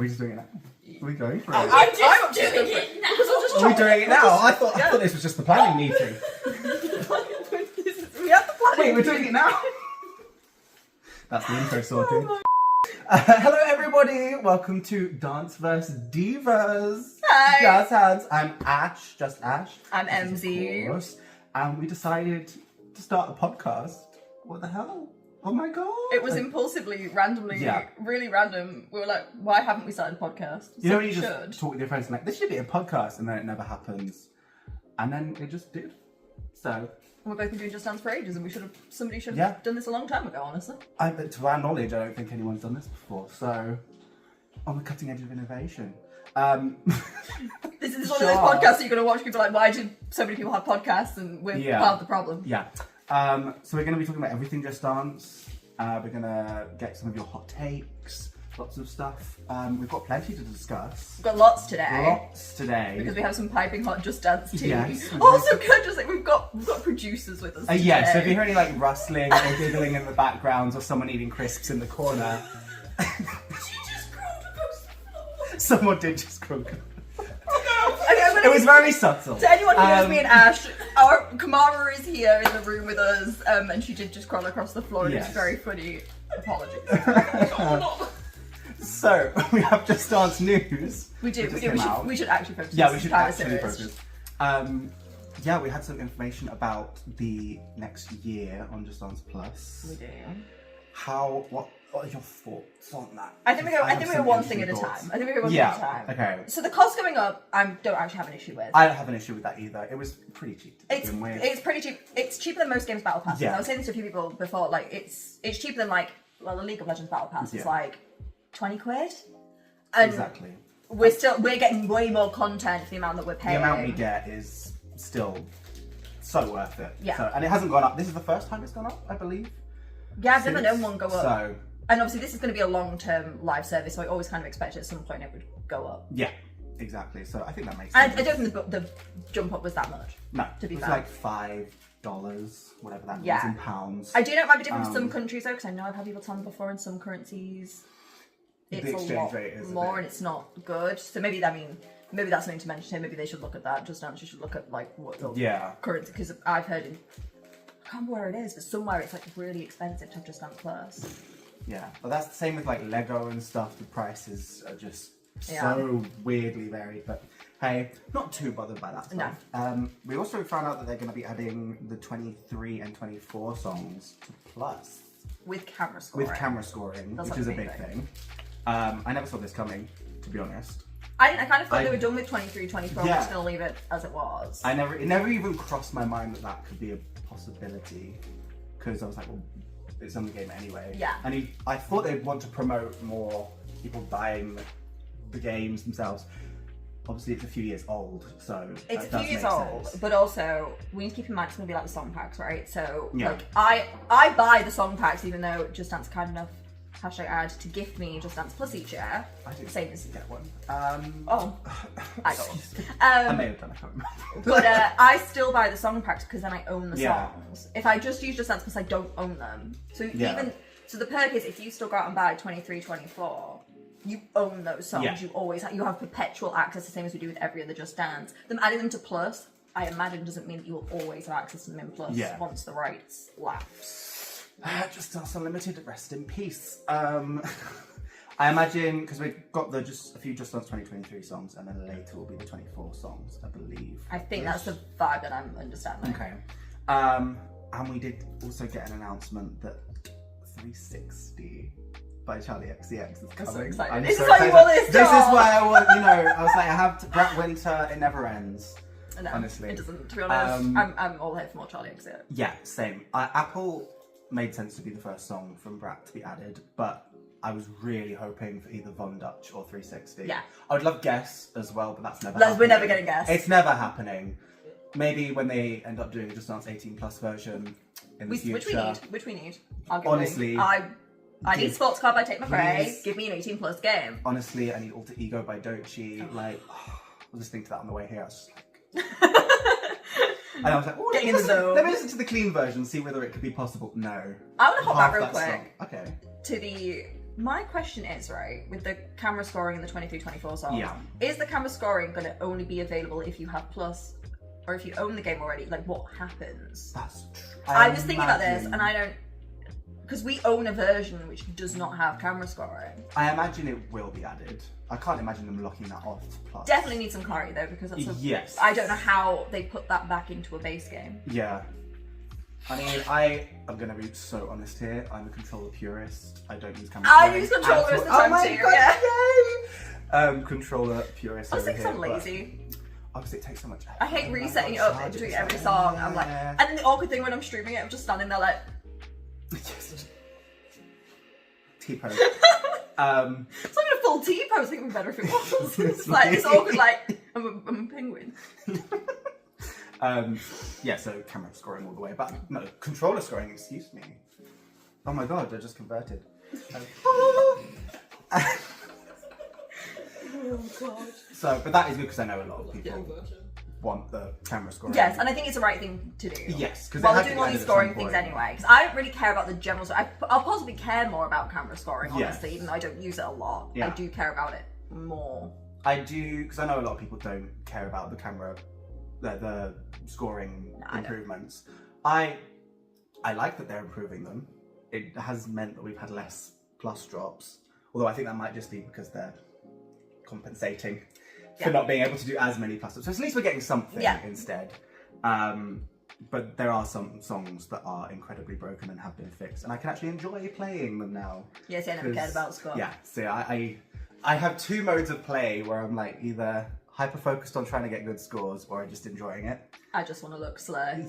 we just doing it now? Are we going for it? I'm just doing it now. Are we doing it now? I thought this was just the planning meeting. We have the planning. Wait, we're doing it now? That's the intro sorted. Hello everybody, welcome to Danceverse Divas. Hi. Jazz hands. I'm Ash, just Ash. I'm MZ. Of course. And we decided to start a podcast. What the hell? Oh my god. It was impulsively, randomly, really random. We were like, why haven't we started a podcast? You know when you just talk with your friends and like, this should be a podcast, and then it never happens. And then it just did. So we've both been doing Just Dance for ages, and somebody should have done this a long time ago, honestly. But to our knowledge, I don't think anyone's done this before. So on the cutting edge of innovation. This is one of those podcasts that you're going to watch people like, why do so many people have podcasts, and we're part of the problem. Yeah. So we're going to be talking about everything Just Dance. We're going to get some of your hot takes, lots of stuff. We've got plenty to discuss. We've got lots today. Lots today. Because we have some piping hot Just Dance tea. Yes. Also, can I just say, we've got producers with us today. Yeah, so if you hear any like rustling or giggling in the background, or someone eating crisps in the corner. She just crawled across the floor. Someone did just crawl. Okay, it was very subtle. To anyone who knows me and Ash, our Kamara is here in the room with us, and she did just crawl across the floor, and it's very funny. Apologies. So, we have Just Dance news. We do. We should actually focus. Yeah, we should actually focus. We had some information about the next year on Just Dance Plus. We do. What are your thoughts on that? I think we go one thing at a time. Okay. So the cost going up, I don't actually have an issue with. I don't have an issue with that either. It was pretty cheap to begin with. It's pretty cheap. It's cheaper than most games battle passes. Yeah. I was saying this to a few people before. Like it's cheaper than the League of Legends battle pass is like 20 quid. And exactly. We're getting way more content for the amount that we're paying. The amount we get is still so worth it. Yeah. So, and it hasn't gone up. This is the first time it's gone up, I believe. Yeah, I've never known one go up. So. And obviously this is going to be a long-term live service, so I always kind of expect at some point it would go up. Yeah, exactly. So I think that makes sense. I don't think the jump up was that much. No, to be fair. It was like $5, whatever that means in pounds. I do know it might be different for some countries though, because I know I've had people tell me before in some currencies it's the exchange a lot rate is more and it's not good. So maybe that's something to mention here. Maybe they should look at that. Just Dance, you should look at like what the currency, because I've heard I can't remember where it is, but somewhere it's like really expensive to have Just Dance Plus. Yeah, but that's the same with like Lego and stuff. The prices are just so weirdly varied. But hey, not too bothered by that stuff. No. We also found out that they're going to be adding the 23 and 24 songs to Plus with camera scoring. Which is a big thing. I never saw this coming, to be honest. I kind of thought they were done with 23, 24. Yeah. We're just going to leave it as it was. It never even crossed my mind that could be a possibility, because I was like, well, it's on the game anyway. Yeah. And I thought they'd want to promote more people buying the games themselves. Obviously, it's a few years old, so it's a few years old. Sense. But also, we need to keep in mind it's going to be like the song packs, right? So, like, I buy the song packs, even though Just Dance kind enough #ad to gift me Just Dance Plus each year. I didn't same as get one. I got one. I may have done. I can't remember. But I still buy the song packs because then I own the songs. If I just use Just Dance Plus, I don't own them. So so the perk is if you still go out and buy 23, 24. You own those songs. Yeah. You have perpetual access, the same as we do with every other Just Dance. Them adding them to Plus, I imagine, doesn't mean that you will always have access to them in Plus once the rights lapse. Just Dance Unlimited, rest in peace. I imagine, because we've got a few Just Dance 2023 songs, and then later will be the 24 songs, I believe. I think that's the vibe that I'm understanding. Okay. And we did also get an announcement that 360 by Charlie XCX is coming. I'm so excited. I'm this so is why you want this This is why I want, I was like, I have Brat Winter, it never ends. No, honestly. It doesn't, to be honest. I'm all here for more Charlie XCX. Yeah, same. Apple made sense to be the first song from Brat to be added, but I was really hoping for either Von Dutch or 360. Yeah. I would love Guess as well, but that's never happening. We're never getting Guess. It's never happening. Maybe when they end up doing a Just Dance 18 Plus version in the future. Which we need. Honestly. I need Sports Car by Tate McRae. Give me an 18 plus game. Honestly, I need Alter Ego by Doechii. I was listening to that on the way here. I was just like... and I was like, let me listen to the clean version, see whether it could be possible. No. I want to hop back real quick. Okay. To the My question is, right, with the camera scoring in the 23-24 songs, Yeah. is the camera scoring going to only be available if you have Plus, or if you own the game already? Like, what happens? That's true. I was thinking about this, and I don't... Because we own a version which does not have camera scoring. I imagine it will be added. I can't imagine them locking that off. Plus. Definitely need some clarity, though, because that's yes. I don't know how they put that back into a base game. Yeah. I mean, I am going to be so honest here. I'm a controller purist. I don't use camera scoring. I use controllers the time my too, God, yeah. yay! Controller purist over here. I'm lazy. Obviously, it takes so much effort. I hate resetting it up in between every song. I'm like, and then the awkward thing when I'm streaming it, I'm just standing there like... T-pose. It's not even a full T-pose. I think it would be better if it was. It's like, it's awkward, like, I'm a penguin. Yeah, so camera scoring all the way, but no, controller scoring, excuse me. Oh my God, I just converted. Oh God. So, but that is good because I know a lot of people want the camera scoring. Yes, and I think it's the right thing to do. Yes, because while they're doing all these scoring things anyway, because I don't really care about the general. I'll possibly care more about camera scoring, honestly, even though I don't use it a lot. Yeah. I do care about it more. I do, because I know a lot of people don't care about the camera, the scoring improvements. I like that they're improving them. It has meant that we've had less Plus drops, although I think that might just be because they're compensating for not being able to do as many Plus drops. So at least we're getting something instead. But there are some songs that are incredibly broken and have been fixed, and I can actually enjoy playing them now. Yes, I never cared about score. Yeah, so I have two modes of play where I'm like either hyper focused on trying to get good scores or just enjoying it. I just want to look slow.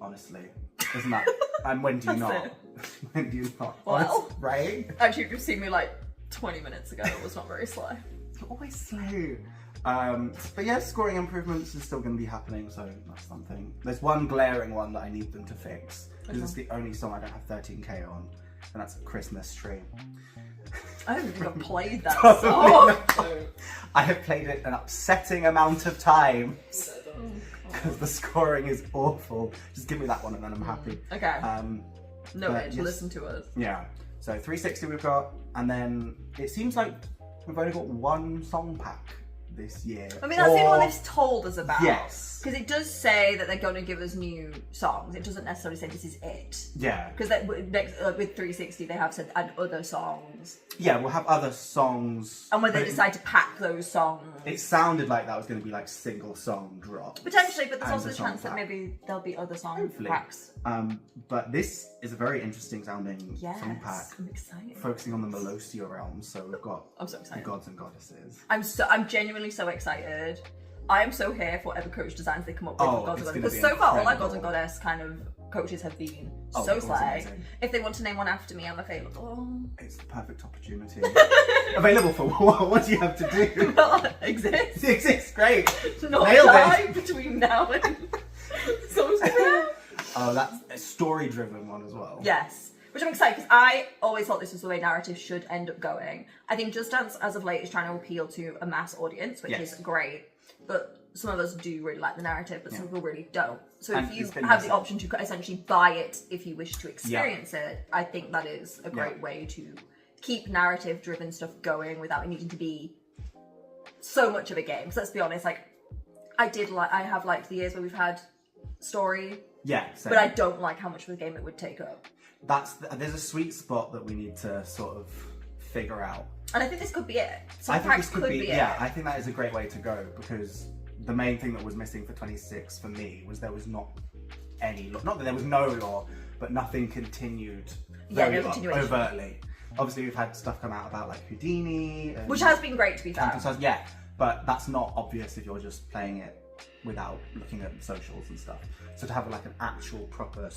Honestly, isn't that? And when do you not? When do you not? Well, right? Actually, you've seen me like 20 minutes ago. It was not very slow. You're always slow. But yeah, scoring improvements is still going to be happening, so that's something. There's one glaring one that I need them to fix, because it's the only song I don't have 13k on, and that's Christmas Tree. I don't think I've played that song. I have played it an upsetting amount of times. Because the scoring is awful. Just give me that one and then I'm happy. Okay. Noted, listen to us. Yeah. So 360 we've got, and then it seems like we've only got one song pack this year. I mean, that's the only one they've told us about. Yes. Because it does say that they're going to give us new songs. It doesn't necessarily say this is it. Yeah. Because with 360 they have said and other songs. Yeah, we'll have other songs. And when they decide to pack those songs. It sounded like that was going to be like single song drop. Potentially, but there's also the chance that maybe there'll be other song packs. But this is a very interesting sounding song pack. I'm excited. Focusing on the Melosia realm, so we've got I'm so excited. the gods and goddesses. I'm genuinely so excited. I am so here for whatever coach designs they come up with for gods and goddesses. Because so far all our gods and goddess kind of coaches have been so slay. If they want to name one after me, I'm available. It's the perfect opportunity. Available for what? What do you have to do? Well, exists. It exists, great. Not Nailed die it. between now and Oh, that's a story-driven one as well. Yes. Which I'm excited because I always thought this was the way narrative should end up going. I think Just Dance, as of late, is trying to appeal to a mass audience, which is great. But some of us do really like the narrative, but some people really don't. So if you have the option to essentially buy it if you wish to experience it, I think that is a great way to keep narrative-driven stuff going without it needing to be so much of a game. Because let's be honest, like I have liked the years where we've had story. Yeah, same. But I don't like how much of a game it would take up. There's a sweet spot that we need to sort of figure out. And I think this could be it. I think this could be it. Yeah, I think that is a great way to go, because the main thing that was missing for 26 for me was there was not any law. Not that there was no law, but nothing continued very overtly. Obviously, we've had stuff come out about like Houdini. Which has been great, to be fair. Yeah, but that's not obvious if you're just playing it without looking at socials and stuff. So to have like an actual proper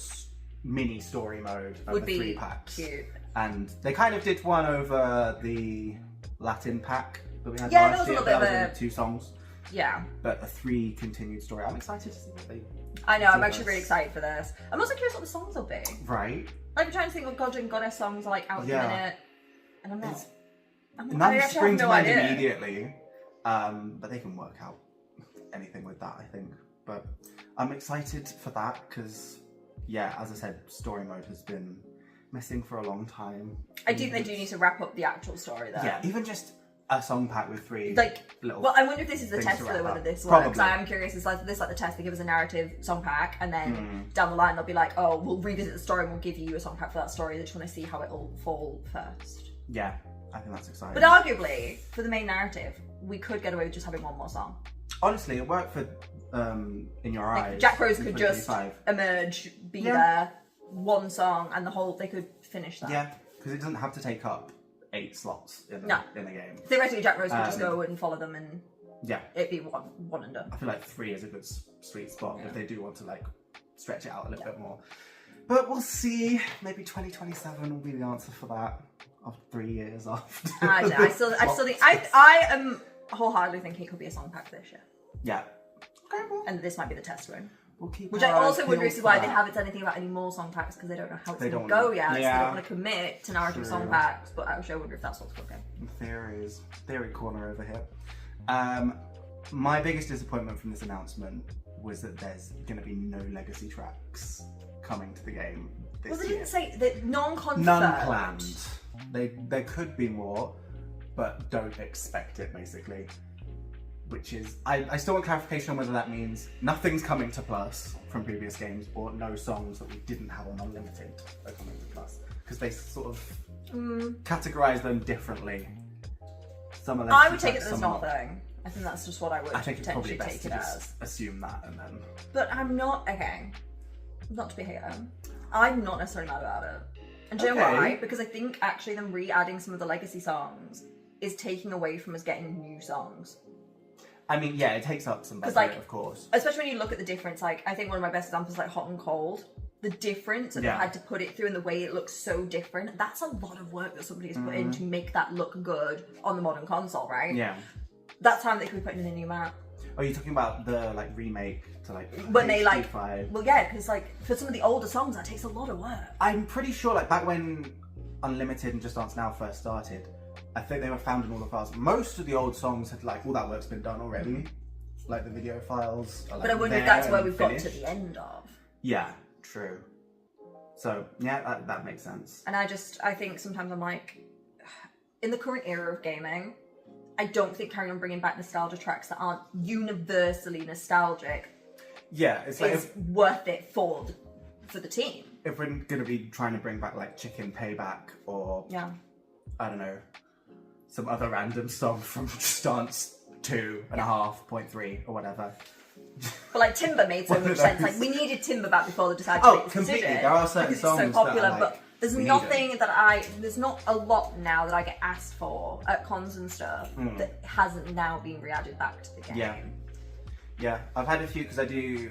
mini story mode over 3 packs. Cute. And they kind of did one over the Latin pack that we had that last year. was a little That bit was of only 2 songs. Yeah. But a 3 continued story. I'm excited to see what they I know, I'm actually really excited for this. I'm also curious what the songs will be. Right. Like, I'm trying to think what God and Goddess songs are like out at the minute. And I'm not. None spring to mind immediately. But they can work out anything with that, I think. But I'm excited for that because, yeah, as I said, story mode has been missing for a long time. I do. They do need to wrap up the actual story though. Yeah, even just a song pack with 3 little. Well, I wonder if this is the test though, whether this works. Probably. I am curious. Is like the test? They give us a narrative song pack, and then down the line they'll be like, "Oh, we'll revisit the story and we'll give you a song pack for that story." They just want to see how it'll fall first. Yeah, I think that's exciting. But arguably, for the main narrative, we could get away with just having one more song. Honestly, it worked for In Your Eyes. Jack Rose could just emerge, be there, one song, and they could finish that. Yeah, because it doesn't have to take up 8 slots in the game. Theoretically, Jack Rose could just go and follow them, and it'd be one and done. I feel like 3 is a good sweet spot if they do want to like stretch it out a little bit more. But we'll see. Maybe 2027 will be the answer for that. After 3 years after. I still think I am wholeheartedly thinking it could be a song pack this year. Yeah. Okay, well, and this might be the test run. We'll keep Which I also wonder is why they haven't said anything about any more song packs, because they don't know how it's going to go yet. So they don't want to commit to narrative song packs. But actually, I wonder if that's what's cooking. Theory corner over here. My biggest disappointment from this announcement was that there's going to be no legacy tracks coming to the game this year. Well, they didn't say that non-confirmed. None planned. There could be more, but don't expect it, basically. Which is, I still want clarification on whether that means nothing's coming to Plus from previous games, or no songs that we didn't have on Unlimited are coming to Plus. Because they sort of categorise them differently. Some of them. I would take it as nothing. I think that's just what I would potentially take it as. Assume that and then. But I'm not, not to be a hater, I'm not necessarily mad about it. And do you know why? Because I think actually them re-adding some of the legacy songs is taking away from us getting new songs. I mean, yeah, it takes up some budget, of course. Especially when you look at the difference, like, I think one of my best examples is like Hot and Cold. The difference that they had to put it through and the way it looks so different, that's a lot of work that somebody has put in to make that look good on the modern console, right? Yeah. That's time they could be putting in a new map. Are you talking about the like remake to like when they like 5? Well, yeah, because like for some of the older songs that takes a lot of work. I'm pretty sure like back when Unlimited and Just Dance Now first started, I think they were found in all the files. Most of the old songs had like all that work's been done already, like the video files. Are, like, but I wonder if that's where we've got to the end of. Yeah, true. So yeah, that makes sense. And I think sometimes I'm like, in the current era of gaming, I don't think carrying on bringing back nostalgia tracks that aren't universally nostalgic. Yeah, it's like is worth it for the team. If we're gonna be trying to bring back like Chicken Payback or I don't know, some other random song from Just Dance 2.5.3 or whatever. But like Timber made so much sense. Like we needed Timber back before they decided to make this completely. decision. There are certain songs it's so popular, that are, like, but there's nothing there's not a lot now that I get asked for at cons and stuff that hasn't now been re-added back to the game. Yeah, I've had a few because I do.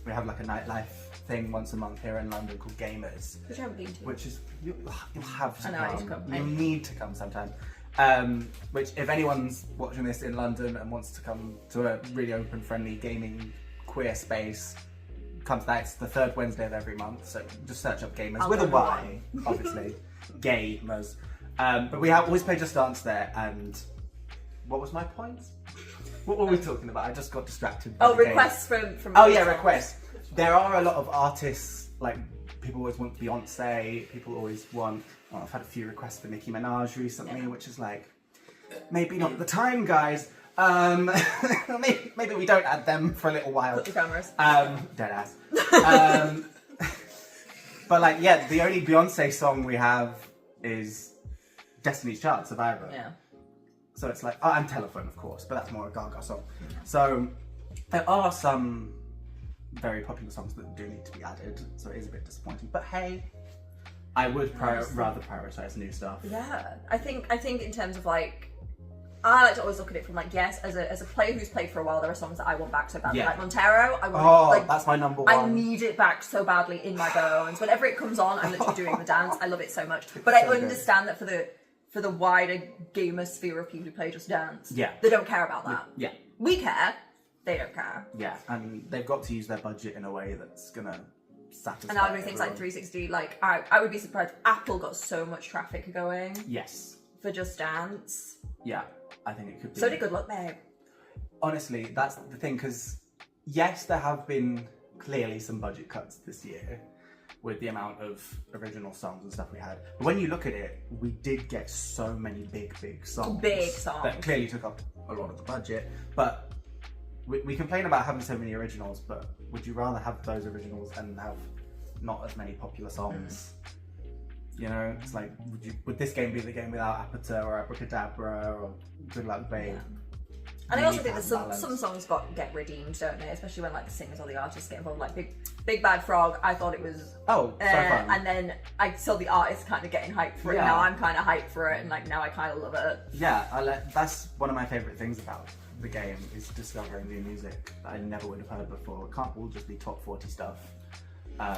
We have like a nightlife thing once a month here in London called Gamers, which I haven't been to. Which is you'll have to come. I need to come. You'll need to come sometime. Which if anyone's watching this in London and wants to come to a really open, friendly gaming queer space, come to that. It's the third Wednesday of every month, so just search up Gamers with a Y, obviously. Gamers. But we always play Just Dance there, and what was my point? What were we talking about? I just got distracted. Requests from requests. There are a lot of artists, like people always want Beyonce, people always want, I've had a few requests for Nicki Minaj recently, which is like, maybe not the time, guys. Maybe we don't add them for a little while. Put the cameras. Dead ass. But like, yeah, the only Beyonce song we have is Destiny's Child, Survivor. Yeah. So it's like, and Telephone, of course, but that's more a Gaga song. So there are some very popular songs that do need to be added, so it is a bit disappointing. But hey, I would rather prioritise new stuff. Yeah, I think in terms of like, I like to always look at it from like, yes, as a player who's played for a while, there are songs that I want back so badly. Like Montero, I want that's my number one. I need it back so badly in my bones. Whenever it comes on, I'm literally doing the dance. I love it so much. But I understand that for the wider gamer sphere of people who play Just Dance, they don't care about that. Yeah. We care, they don't care. Yeah, and they've got to use their budget in a way that's gonna satisfy. And I would think like 360, like I would be surprised. Apple got so much traffic going. Yes. For Just Dance. Yeah, I think it could be. So did Good Luck, babe. Honestly, that's the thing, because yes, there have been clearly some budget cuts this year, with the amount of original songs and stuff we had. But when you look at it, we did get so many big songs. Big songs. That clearly took up a lot of the budget. But we complain about having so many originals, but would you rather have those originals and have not as many popular songs? You know, it's like, would this game be the game without Apata or Abracadabra or Good Luck Babe? Yeah. And I also think that some songs get redeemed, don't they? Especially when like the singers or the artists get involved. Like Big Bad Frog, I thought it was so fun. And then I saw the artists kind of getting hyped for it. Now I'm kind of hyped for it, and like now I kind of love it. Yeah, that's one of my favourite things about the game is discovering new music that I never would have heard before. It can't all just be top 40 stuff.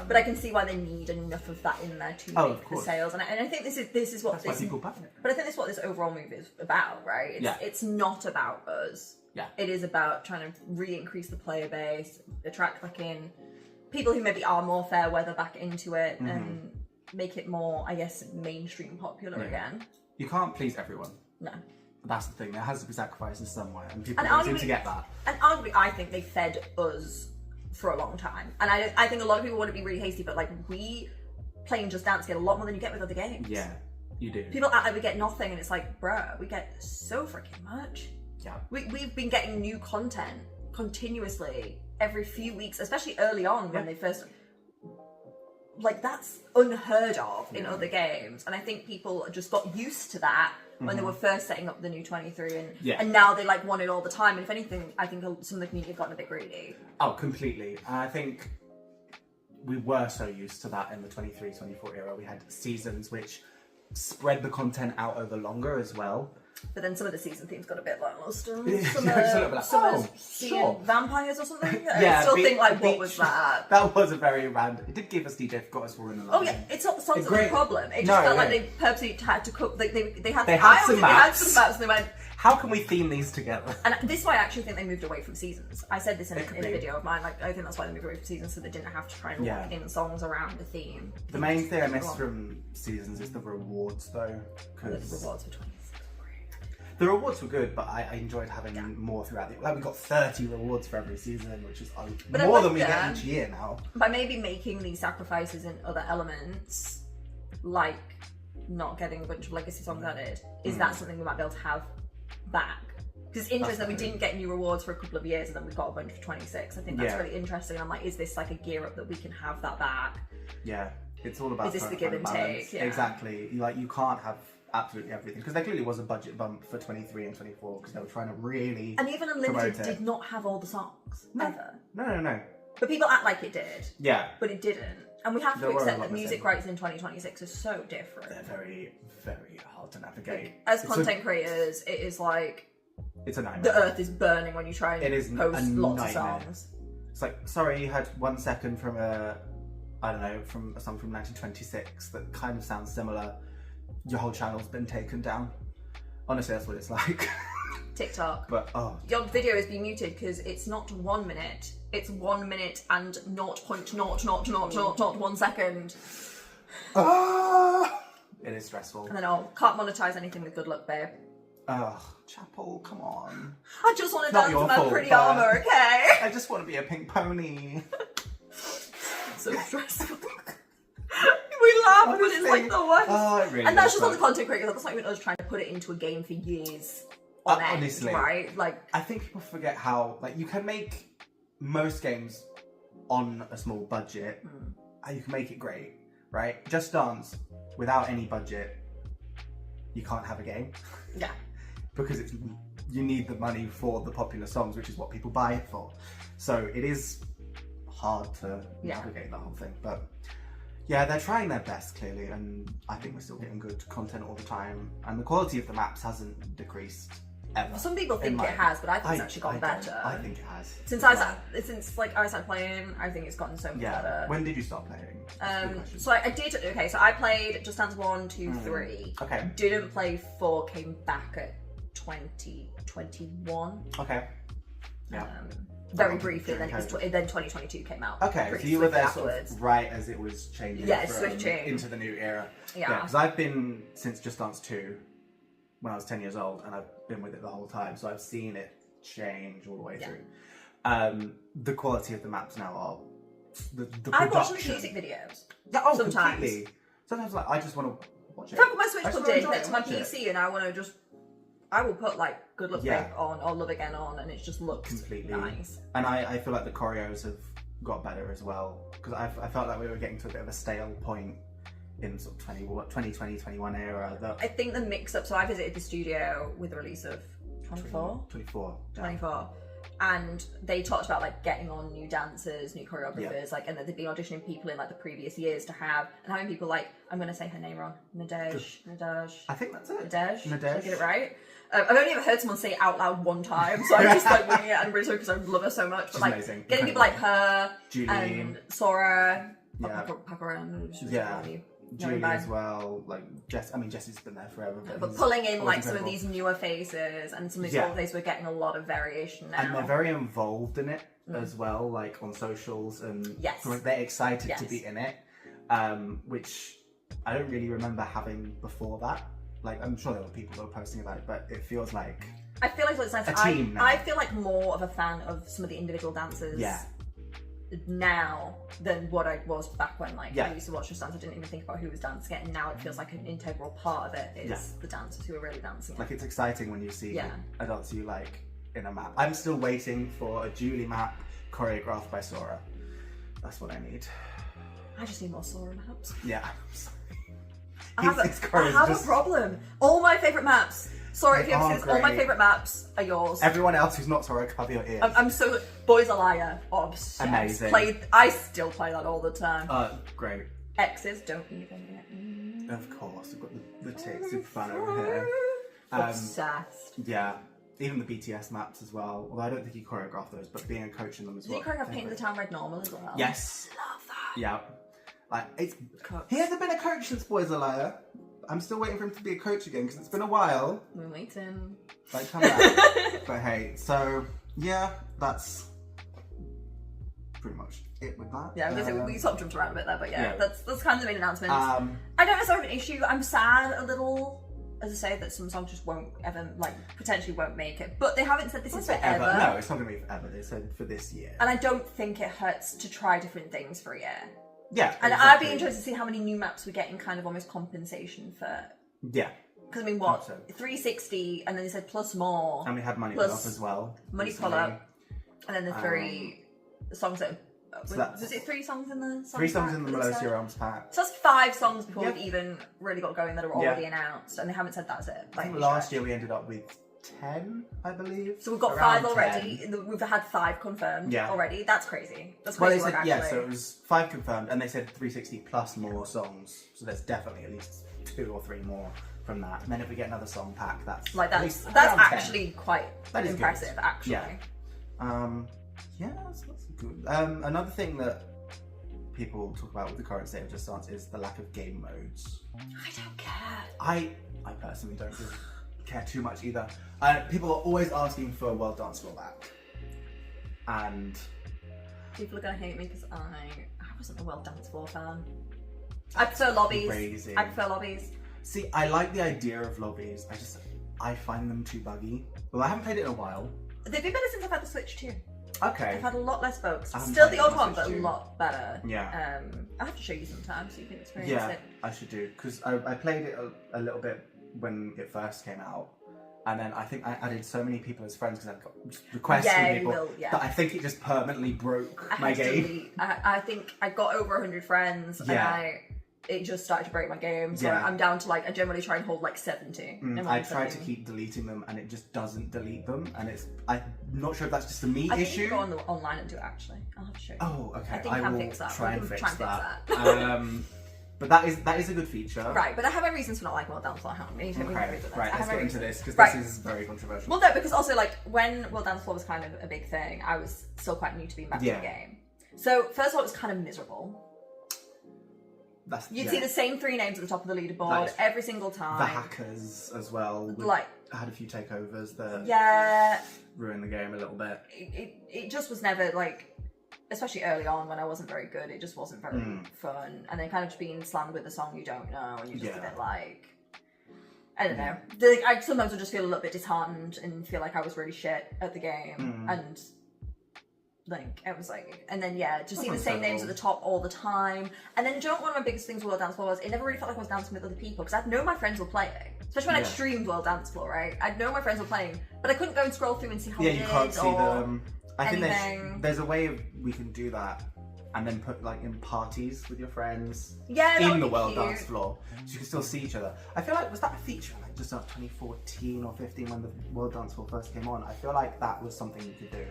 But I can see why they need enough of that in there to make the sales, and I think this is what why people buy it. But I think this is what this overall movie is about, right? It's not about us. Yeah. It is about trying to re-increase the player base, attract back in people who maybe are more fair weather back into it, and make it more, I guess, mainstream popular again. You can't please everyone. No. That's the thing. There has to be sacrifices somewhere, and people don't seem to get that. And arguably, I think they fed us for a long time, and I think a lot of people want to be really hasty, but like we playing Just Dance get a lot more than you get with other games. Yeah, you do. People act like we get nothing, and it's like, bruh, we get so freaking much. Yeah, we've been getting new content continuously every few weeks, especially early on when they first. Like that's unheard of in other games, and I think people just got used to that when they were first setting up the new 23, and now they like want it all the time. And if anything, I think some of the community have gotten a bit greedy. Oh, completely. And I think we were so used to that in the 23-24 era. We had seasons which spread the content out over longer as well. But then some of the season themes got a bit like lost. Some sure. vampires or something. Yeah, I still think like, what was that? That was a very random. It did give us DJ Got Us Falling in Love. Oh yeah, it's not the songs that were the problem. It just felt like they purposely had to cook. They had some maps. And they went, how can we theme these together? And this is why I actually think they moved away from seasons. I said this in a video of mine. Like I think that's why they moved away from seasons, so they didn't have to try and lock in songs around the theme. The main thing I miss from seasons is the rewards, though. The rewards were 20. The rewards were good, but I enjoyed having more throughout the. Like we got 30 rewards for every season, which is more than we get each year now. By maybe making these sacrifices in other elements, like not getting a bunch of legacy songs added, is that something we might be able to have back? Because it's interesting that we didn't get new rewards for a couple of years, and then we got a bunch for 26. I think that's really interesting. I'm like, is this like a gear up that we can have that back? Yeah, it's all about. Is this the give and take? Yeah. Exactly. Like you can't have absolutely everything, because there clearly was a budget bump for 23 and 24 because they were trying to really. And even Unlimited did not have all the songs ever. No. But people act like it did. Yeah. But it didn't, and we have to accept that music rights in 2026 is so different. They're very, very hard to navigate. Like, as content creators, it is like it's a nightmare. The earth is burning when you try and post lots of songs. It's like, sorry, you had 1 second from a song from 1926 that kind of sounds similar. Your whole channel's been taken down. Honestly, that's what it's like. TikTok. But your video is being muted because it's not 1 minute. It's 1 minute and 0.00001 second. It is stressful. And then can't monetize anything with Good Luck Babe. Chapel, come on. I just want to dance in my pretty armor, okay? I just want to be a pink pony. So stressful. We laugh, but it's like the worst. It really and that's just not the content creators. That's not even us trying to put it into a game for years on end, honestly, right? Like, I think people forget how you can make most games on a small budget. You can make it great, right? Just Dance without any budget, you can't have a game. Yeah. Because you need the money for the popular songs, which is what people buy it for. So it is hard to navigate the whole thing, but. Yeah, they're trying their best, clearly, and I think we're still getting good content all the time. And the quality of the maps hasn't decreased ever. Some people think it has, but I think it's actually gotten better. I think it has. Since I started playing, I think it's gotten so much better. When did you start playing? So I did. Okay, so I played Just Dance 1, 2, 3. Okay. Didn't play 4. Came back at 2021. Okay. Yeah. Very briefly, then 2022 came out. Okay, so you were there sort of right as it was changing switching into the new era. Yeah. Because I've been since Just Dance 2 when I was 10 years old, and I've been with it the whole time, so I've seen it change all the way through. The quality of the maps now are the I watch production. music videos. Yeah, oh, sometimes. Completely. Sometimes like I just want to watch it. If I've got my Switch I just plugged wanna in enjoy it to and my watch it. PC and I want to just, I will put like Good Luck Yeah. Babe on or Love Again on, and it just looks Completely. nice. And I feel like the choreos have got better as well, because I felt like we were getting to a bit of a stale point in sort of 2020, 21 era. That I think the mix-up, so I visited the studio with the release of 24? 24. 24. And they talked about like getting on new dancers, new choreographers, like, and that they'd been auditioning people in like the previous years to have, and having people like, I'm going to say her name wrong, Nadej. I think that's it. Nadej. Did I get it Nadej. right? I've only ever heard someone say it out loud one time, so I'm just like winging it, and I'm really sorry because I love her so much. But She's like amazing. getting people like her, Julie. and Sora, Yeah. yeah. Julie as well, like Jess. I mean, Jesse's been there forever, But pulling in always like some of incredible. these newer faces, and some of these Yeah. old faces, we're getting a lot of variation now. And they're very involved in it as well, like on socials, and Yes. they're excited to Yes. be in it, which I don't really remember having before that. Like, I'm sure there were people that were posting about it, but it feels like I feel like it's nice. a team now. I feel like more of a fan of some of the individual dancers now than what I was back when I used to watch Just Dance. I didn't even think about who was dancing it, and now it feels like an integral part of it is the dancers who are really dancing it. Like, it's exciting when you see Yeah. a dancer you like in a map. I'm still waiting for a Julie map choreographed by Sora. That's what I need. I just need more Sora maps. Yeah. I have a problem. All my favourite maps. Sorry if you ever see this. All my great. favourite maps are yours. Everyone else who's not Sora, cover your ears. I'm so Boys a Liar. Obsessed. Amazing. I still play that all the time. Great. Exes don't even. Of course, we've got the ticks of fun over here. Obsessed. Yeah, even the BTS maps as well. Although I don't think he choreographed those, but being a coach in them as well. Did he choreograph Paint the Town Red Normal as well? Yes. Love that. Yeah. Like, it's. Cooks. He hasn't been a coach since Boys a Liar. I'm still waiting for him to be a coach again because it's been a while. We're waiting. Like, come back. But hey, so yeah, that's pretty much it with that. Yeah, we sort of jumped around a bit there, but yeah. that's kind of the main announcement. I don't necessarily have an issue. I'm sad a little, as I say, that some songs just won't ever, like, potentially won't make it. But they haven't said this is forever. No, it's not going to be forever. They said for this year. And I don't think it hurts to try different things for a year. Yeah. And I'd be interested to see how many new maps we're getting kind of almost compensation for. Yeah. Because I mean, what? 360, and then they said plus more. And we had Money plus Pull Up as well. Money Pull Up. And then the three songs that. Was it 3 songs in the song 3 songs pack in the that they Melosia said? Realms pack. So that's 5 songs before we've even really got going that are already announced, and they haven't said that's it. I think last year we ended up with 10, I believe. So we've got around 5 already. 10. We've had 5 confirmed already. That's crazy. That's Well, crazy. they said, so it was 5 confirmed, and they said 360 plus more songs. So there's definitely at least 2 or 3 more from that. And then if we get another song pack, that's actually quite impressive. Good. Actually, yeah, that's good. Another thing that people talk about with the current state of Just Dance is the lack of game modes. I don't care. I personally don't really care too much either. People are always asking for a World Dance Floor back, and people are gonna hate me because I wasn't a World Dance Floor fan. I prefer lobbies. Crazy. I prefer lobbies. See, I like the idea of lobbies. I find them too buggy. Well, I haven't played it in a while. They've been better since I've had the Switch too. Okay. I've had a lot less folks. I haven't Still played the it old on one, Switch but a too. lot better. Yeah. I'll have to show you sometime so you can experience it. I should do, because I played it a little bit when it first came out, and then I think I added so many people as friends because I got requests from people that I think it just permanently broke my game. I think I got over 100 friends and it just started to break my game. So I'm down to I generally try and hold 70. I try to keep deleting them and it just doesn't delete them, and I'm not sure if that's just a me issue. I think you can go online and do it actually. I'll have to show you. Oh, okay. I think I will fix that. try and fix that. that. But that is a good feature. Right, but I have my reasons for not liking World Dance Floor. Right, let's get into this because this is very controversial. Well, no, because also when World Dance Floor was kind of a big thing, I was still quite new to being back in the game. So first of all, it was kind of miserable. You'd see the same 3 names at the top of the leaderboard every single time. The hackers as well. I had a few takeovers that ruined the game a little bit. It just was never especially early on when I wasn't very good, it just wasn't very fun. And then kind of just being slammed with a song you don't know, and you're just a bit I don't know. I sometimes would just feel a little bit disheartened and feel like I was really shit at the game. And Like, it was like, and then yeah, just see the same names at the top all the time. And then, do you know what one of my biggest things with World Dance Floor was? It never really felt like I was dancing with other people, because I'd know my friends were playing. Especially when I'd streamed World Dance Floor, right? I'd know my friends were playing, but I couldn't go and scroll through and see how they did. Yeah, you can't see them. I think there's a way we can do that, and then put like in parties with your friends in the World Dance Floor, so you can still see each other. I feel like, was that a feature like just after 2014 or 15 when the World Dance Floor first came on? I feel like that was something you could do.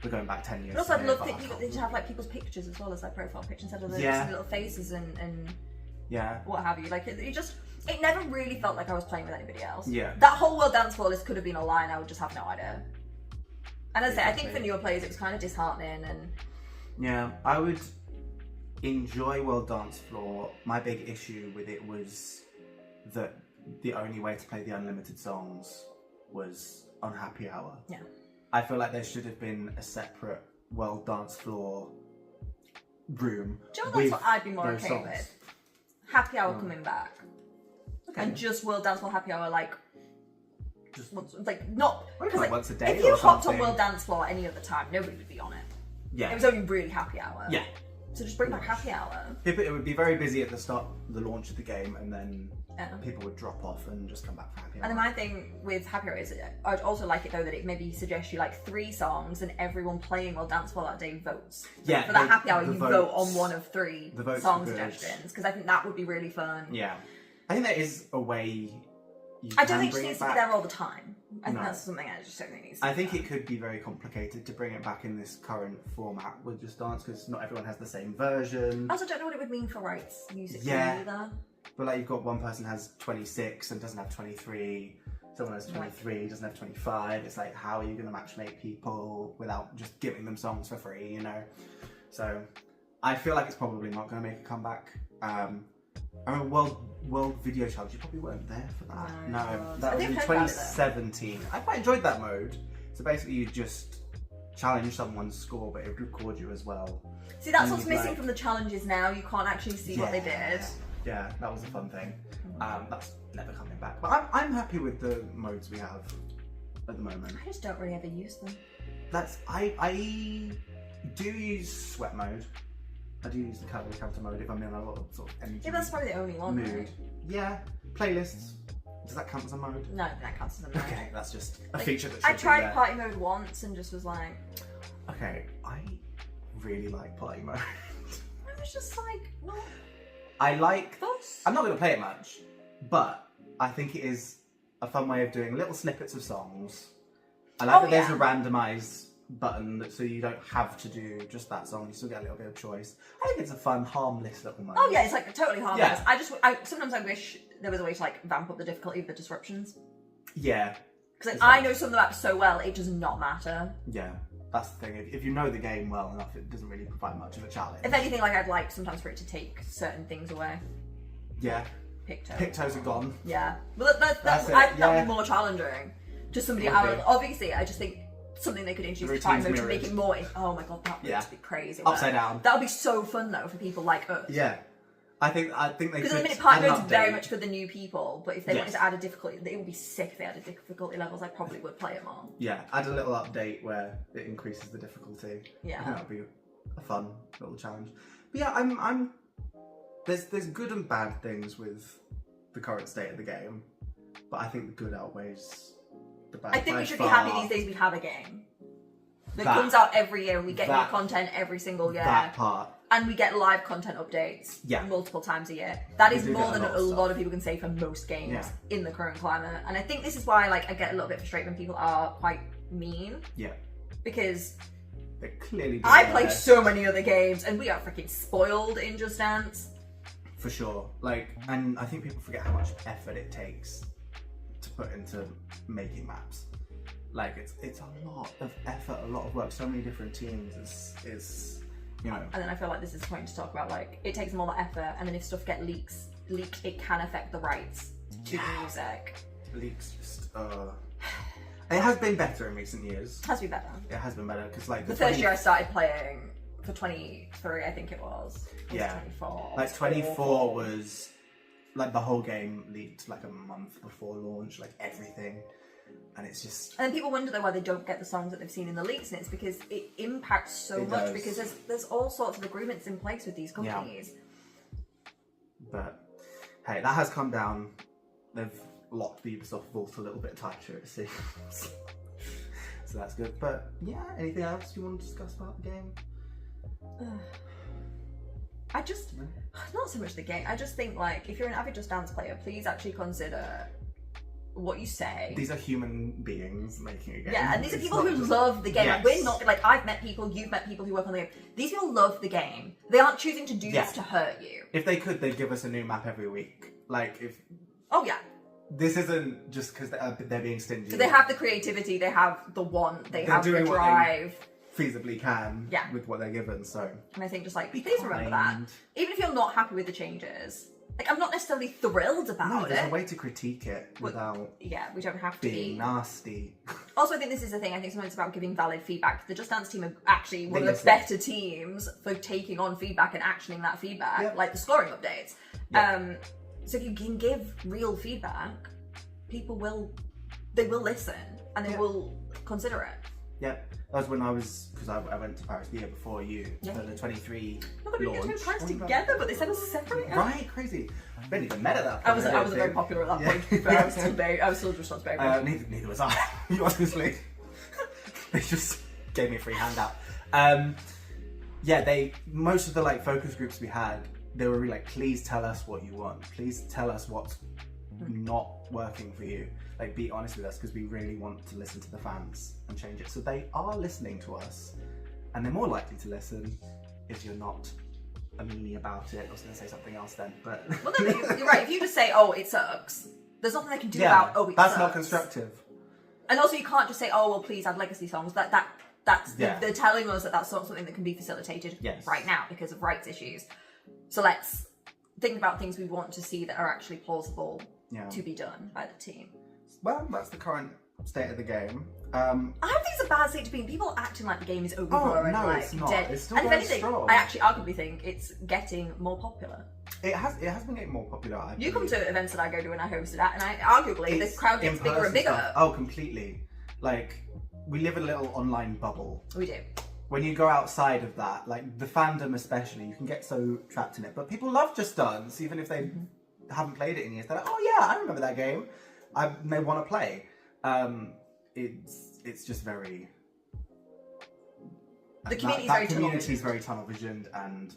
We're going back 10 years. But also, I'd love that they have like people's pictures as well as their profile pictures, instead of the little faces and what have you. Like it never really felt like I was playing with anybody else. Yeah. That whole World Dance Floor list could have been a lie, and I would just have no idea. And as I say, I think for newer players, it was kind of disheartening. And yeah, I would enjoy World Dance Floor. My big issue with it was that the only way to play the unlimited songs was on Happy Hour. Yeah. I feel like there should have been a separate World Dance Floor room. Do you know that's what I'd be more okay with? Happy Hour coming back. Okay. And just World Dance Floor Happy Hour, like, just like not because like once a day. If you hopped on World Dance Floor any other time, nobody would be on it. Yeah. It was only really Happy Hour. Yeah. So just bring back Happy Hour. It would be very busy at the start, the launch of the game, and then people would drop off and just come back for Happy Hour. And then my thing with Happy Hour is, I'd also like it though that it maybe suggests you like 3 songs, and everyone playing World Dance Floor that day votes. Yeah. For that Happy Hour, you vote on one of 3 song suggestions, because I think that would be really fun. Yeah. I think there is a way. I don't think it needs to be there all the time. I think that's something I just don't think needs to be I think it could be very complicated to bring it back in this current format with Just Dance, because not everyone has the same version. I also don't know what it would mean for rights music either. But like, you've got one person has 26 and doesn't have 23, someone has 23, doesn't have 25. It's like, how are you going to matchmake people without just giving them songs for free, you know? So I feel like it's probably not going to make a comeback. I mean, World Video Challenge, you probably weren't there for that. No, that was in 2017. I quite enjoyed that mode. So basically you just challenge someone's score, but it would record you as well. See, that's what's missing from the challenges now. You can't actually see what they did. Yeah, that was a fun thing. That's never coming back. But I'm happy with the modes we have at the moment. I just don't really ever use them. I do use sweat mode. I do use the calorie counter mode if I'm in a lot of sort of energy. Yeah, that's probably the only one. Mood. Right? Yeah. Playlists. Does that count as a mode? No, that counts as a mode. Okay, that's just a feature that should I tried party mode once and just was like... Okay, I really like party mode. I was just like, no. I like... I'm not going to play it much, but I think it is a fun way of doing little snippets of songs. I like that there's a randomised button, so you don't have to do just that song, you still get a little bit of choice. I think it's a fun, harmless little moment. Oh yeah, it's like totally harmless. Yeah. Sometimes I wish there was a way to like vamp up the difficulty of the disruptions. Yeah. Because like, I know some of the maps so well, it does not matter. Yeah, that's the thing. If you know the game well enough, it doesn't really provide much of a challenge. If anything, like I'd like sometimes for it to take certain things away. Yeah. Pictos are gone. Yeah. Well, that would be more challenging. Just somebody obviously, I just think something they could introduce to party mode to make it more. Oh my god, that would be crazy. Upside down. That would be so fun though for people like us. Yeah, I think they could. Because at the minute, party mode's very much for the new people. But if they wanted to add a difficulty, it would be sick if they added difficulty levels. I probably would play it more. Yeah, add a little update where it increases the difficulty. Yeah, I think that would be a fun little challenge. But yeah, there's good and bad things with the current state of the game, but I think the good outweighs the bad. I think we should be happy these days we have a game that comes out every year and we get new content every single year. That part. And we get live content updates multiple times a year. That is more than a lot of people can say for most games in the current climate. And I think this is why like I get a little bit frustrated when people are quite mean. Yeah. Because they clearly I play so many other games and we are freaking spoiled in Just Dance. For sure. Like, and I think people forget how much effort it takes to put into making maps. Like it's a lot of effort, a lot of work. So many different teams is you know. And then I feel like this is the point to talk about like it takes more effort, and then if stuff gets leaked, it can affect the rights to the music. Leaks just it has been better in recent years. It has been better. It has been better because like the first year I started playing for 23, I think it was. 24. Like 24 was like the whole game leaked like a month before launch, like everything. And it's just... And then people wonder, though, why they don't get the songs that they've seen in the leaks, and it's because it impacts so much, because there's all sorts of agreements in place with these companies. Yeah. But, hey, that has come down. They've locked the Ubisoft vault a little bit tighter, it seems. So that's good. But, yeah, anything else you want to discuss about the game? I just... Not so much the game. I just think, like, if you're an avid Just Dance player, please actually consider... what you say. These are human beings making a game. Yeah, and these are people who love the game. Yes. Like, we're not, like, I've met people, you've met people who work on the game. These people love the game. They aren't choosing to do this to hurt you. If they could, they'd give us a new map every week. Like, if... Oh, yeah. This isn't just because they're being stingy. So they have the creativity, they have the want, they have the drive. What they feasibly can with what they're given, so... And I think just, like, please remember that. Even if you're not happy with the changes... Like, I'm not necessarily thrilled about it. There's a way to critique it without... Yeah, we don't have to being nasty. Also, I think this is the thing. I think sometimes it's about giving valid feedback. The Just Dance team are actually one of the better teams for taking on feedback and actioning that feedback, like the scoring updates. So if you can give real feedback, people will listen and they will consider it. Yeah, that was when I was, because I went to Paris the year before you for the 23 launch. We went to Paris together, but they said us separate. Right, crazy. I barely even met at that point. I wasn't very popular at that point, but I was still just not very neither was I, honestly. They just gave me a free handout. Most of the like focus groups we had, they were really like, please tell us what you want. Please tell us what's not working for you. Like, be honest with us, because we really want to listen to the fans and change it. So they are listening to us, and they're more likely to listen if you're not a meanie about it. I was going to say something else then, but... Well, no, you're right. If you just say, oh, it sucks, there's nothing they can do about, oh, it sucks. That's not constructive. And also, you can't just say, oh, well, please add legacy songs. They're telling us that that's not something that can be facilitated right now because of rights issues. So let's think about things we want to see that are actually plausible to be done by the team. Well, that's the current state of the game. I don't think it's a bad state to be in. People acting like the game is over and like it's not. Dead. It's still and if very anything, strong. I actually arguably think it's getting more popular. It has been getting more popular. You come to events that I go to and I hosted at, and arguably the crowd gets bigger and bigger. Stuff. Oh, completely. Like, we live in a little online bubble. We do. When you go outside of that, like the fandom especially, you can get so trapped in it. But people love Just Dance, even if they haven't played it in years. They're like, oh yeah, I remember that game. I may want to play. It's just very... The community is very tunnel visioned and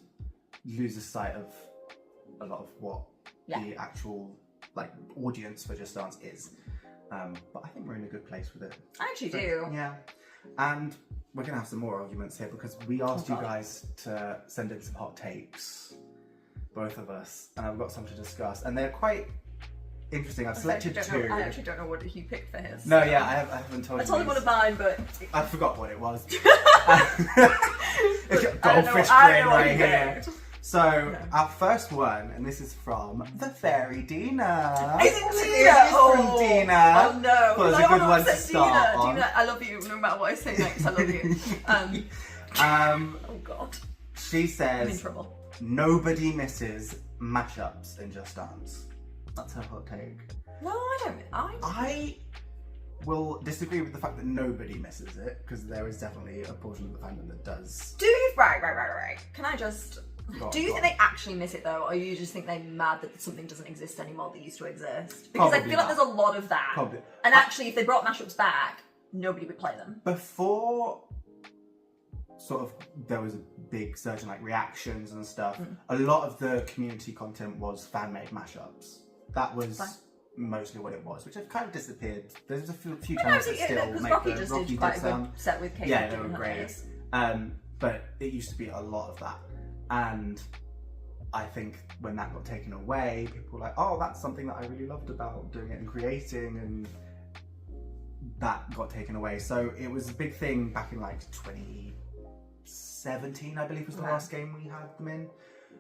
loses sight of a lot of what the actual like audience for Just Dance is. But I think we're in a good place with it. I actually do. Yeah. And we're going to have some more arguments here because we asked you guys to send in some hot takes, both of us, and I've got some to discuss. And they're quite interesting. I've selected two. I actually don't know what he picked for his. No, yeah, I haven't told you. I told him one of mine, but... I forgot what it was. Goldfish brain right here. So, our first one, and this is from the Fairy Dina. Is it Dina? It is from Dina. Oh no. Well, it's a good one to start on. Dina, I love you, no matter what I say next, I love you. Oh god. She says, I'm in trouble. Nobody misses mashups in Just Dance. That's her hot take. No, I don't. I will disagree with the fact that nobody misses it, because there is definitely a portion of the fandom that does. Do you? Right. Can I just... Do you think they actually miss it though, or you just think they're mad that something doesn't exist anymore that used to exist? Because I feel like there's a lot of that. Probably. And actually, if they brought mashups back, nobody would play them. Before sort of there was a big surge in like reactions and stuff, a lot of the community content was fan-made mashups. That was mostly what it was, which have kind of disappeared. There's a few channels that still make Rocky the just Rocky did quite a sound. good set with Kate. Yeah, they were great. But it used to be a lot of that. And I think when that got taken away, people were like, oh, that's something that I really loved about doing it and creating, and that got taken away. So it was a big thing back in like 2017, I believe was the last game we had them in.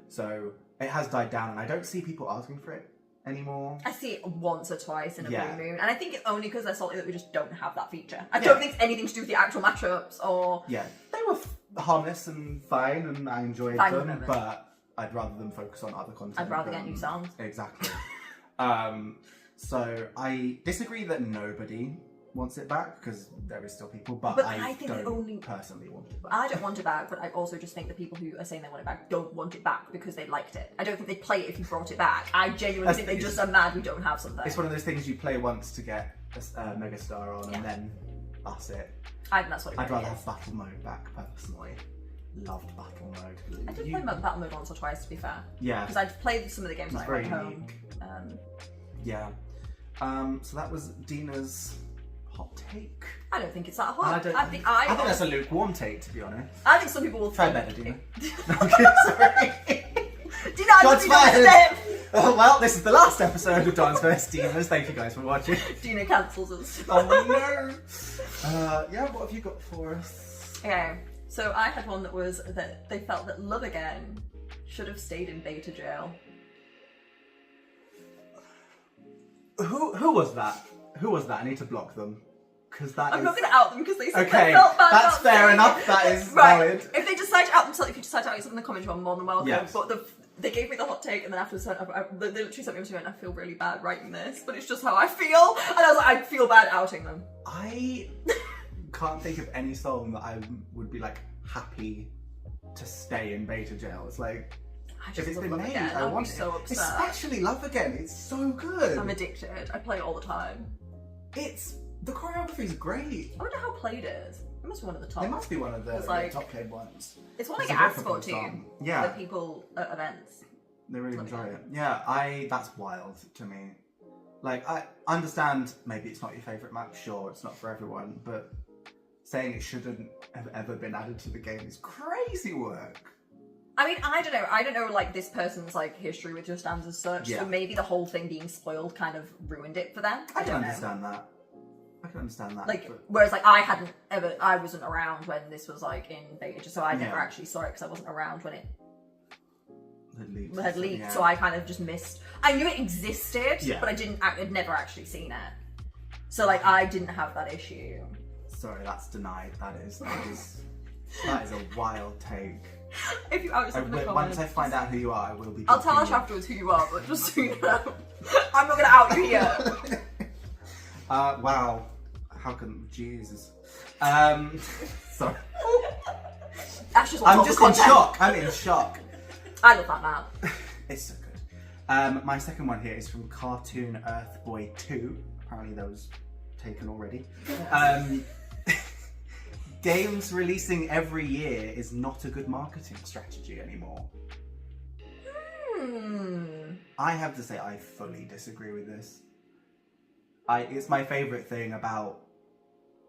So it has died down, and I don't see people asking for it anymore. I see it once or twice in a blue moon, and I think it's only because they're salty that we just don't have that feature. I don't think it's anything to do with the actual mashups or... Yeah, they were harmless and fine, and I enjoyed them, but I'd rather them focus on other content. I'd rather get new songs. Exactly. So I disagree that nobody wants it back because there is still people, but I think don't personally want it back. I don't want it back, but I also just think the people who are saying they want it back don't want it back because they liked it. I don't think they'd play it if you brought it back. I genuinely think they just are mad we don't have something. It's one of those things you play once to get a megastar on, and then that's it. I think that's what it I'd rather have battle mode back personally. Loved battle mode. I did play battle mode once or twice, to be fair. Yeah. Because I'd played some of the games when I went home. Yeah. So that was Dina's hot take. I don't think it's that hot. I think that's a lukewarm take, to be honest. I think some people will try better, Dina. Okay, sorry. Dina, Shots fired. Oh, well, this is the last episode of Danceverse Divas. Thank you guys for watching. Dina cancels us. Oh no. Yeah, what have you got for us? Okay. So I had one that was that they felt that Love Again should have stayed in beta jail. Who was that? Who was that? I need to block them. I'm not going to out them because they said okay, they felt bad. That's fair enough. That is right. valid. If they decide to out themselves, if you decide to out yourself in the comments, you're more than welcome. Yes. But they gave me the hot take, and then afterwards, they literally sent me a and I feel really bad writing this, but it's just how I feel. And I was like, I feel bad outing them. I can't think of any song that I would be like happy to stay in beta jail. It's like, if it's been made, I want it. So upset. Especially Love Again. It's so good. I'm addicted. I play it all the time. The choreography is great. I wonder how played it is. It must be one of the top. It must be one of the top played ones. It's one I get asked for too. Yeah. The people at events. They really enjoy it. Yeah, that's wild to me. Like, I understand maybe it's not your favourite map, sure, it's not for everyone, but saying it shouldn't have ever been added to the game is crazy work. I mean, I don't know like this person's like history with Just Dance as such, so maybe the whole thing being spoiled kind of ruined it for them. I can understand that. Like, whereas like I wasn't around when this was like in beta, so I never actually saw it because I wasn't around when it had leaked. So I kind of just missed. I knew it existed, but I'd never actually seen it. So like I didn't have that issue. Sorry, that's denied. That is a wild take. If you out yourself in the comments, once I find out who you are, I will be. I'll tell Ash afterwards who you are, but just so you know, I'm not gonna out you here. Wow. How can Jesus? Sorry. I'm just in shock. I'm in shock. I love that map. It's so good. My second one here is from Cartoon Earth Boy 2. Apparently that was taken already. Games releasing every year is not a good marketing strategy anymore. I have to say I fully disagree with this. It's my favourite thing about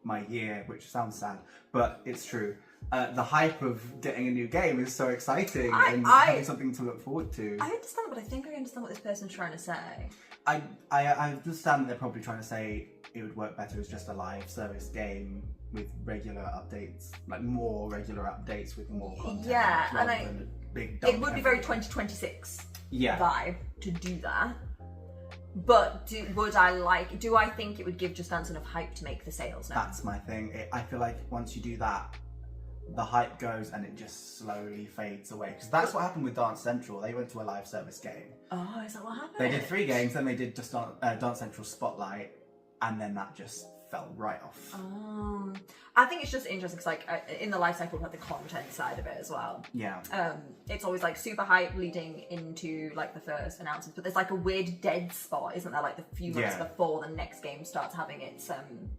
my year, which sounds sad, but it's true. The hype of getting a new game is so exciting and having something to look forward to. I understand, but I think I understand what this person's trying to say. I understand that they're probably trying to say it would work better as just a live service game with regular updates, like more regular updates with more content. Yeah, and it would be very 2026 vibe to do that. But do I think it would give Just Dance enough hype to make the sales now? That's my thing. I feel like once you do that, the hype goes and it just slowly fades away. Because that's what happened with Dance Central. They went to a live service game. Oh, is that what happened? They did 3 games, then they did just Dance Central Spotlight, and then that just fell right off. I think it's just interesting because like in the life cycle, we've had the content side of it as well. Yeah. It's always like super hype leading into like the first announcements, but there's like a weird dead spot, isn't there? Like the few months before the next game starts having its and